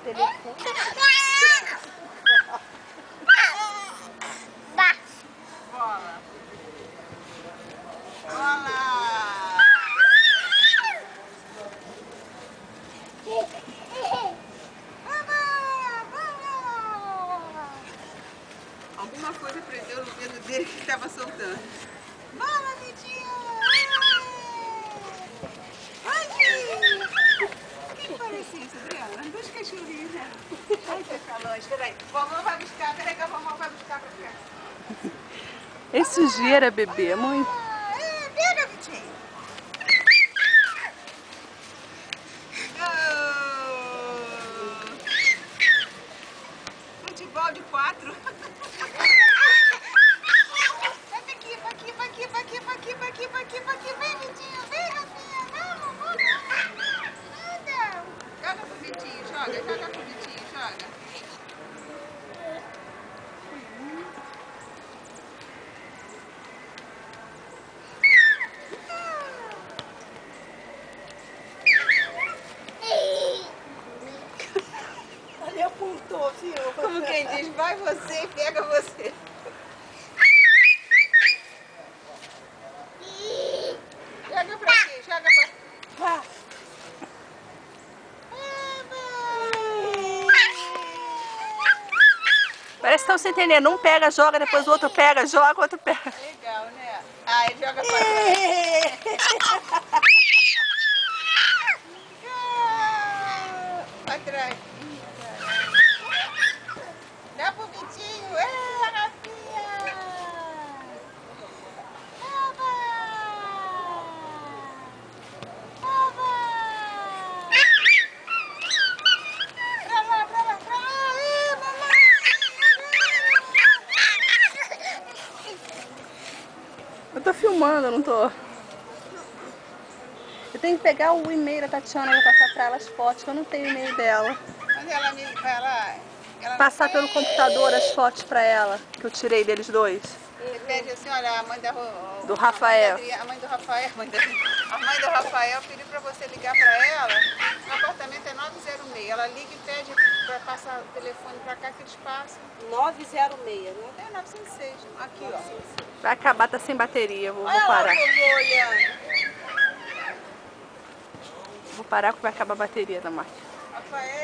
telefone. Bola. Bola. Alguma coisa prendeu no dedo dele que estava soltando. Bola, Vitinho! Oi! O que parece isso, Adriana? Dois cachorrinhos, né? Ai, que calor. Espera aí. Vovó vai buscar. Peraí que a vovó vai buscar pra cá. É sujeira, bebê, mãe. Pega, Vitinho. Futebol de 4. Vem, Vitinho, vem, Rafinha, vamos. Anda. Joga pro Vitinho, joga pro Vitinho, joga. Ali apontou, viu? Como quem diz, vai você e pega você. Joga pra quê? Joga pra... Vá. Parece que estão se entendendo. Um pega, joga, depois o outro pega, joga, o outro pega. Legal, né? Aí joga pra trás. Pra trás. Dá pro Vitinho. Rafinha. Eu tô filmando, eu não tô. Eu tenho que pegar o e-mail da Tatiana e passar pra ela as fotos, que eu não tenho o e-mail dela. Mas ela Passar pelo computador as fotos pra ela, que eu tirei deles dois. Você pede assim, olha, a mãe Do Rafael. A mãe do Rafael, a mãe do Rafael pediu pra você ligar pra ela. O apartamento é 906. Ela liga e pede pra passar o telefone pra cá que eles passam. 906, né? É 906. Aqui, ó. Vai acabar, tá sem bateria, vou Olha lá parar. o vovô olhando. Vou parar porque vai acabar a bateria da máquina. Rafael.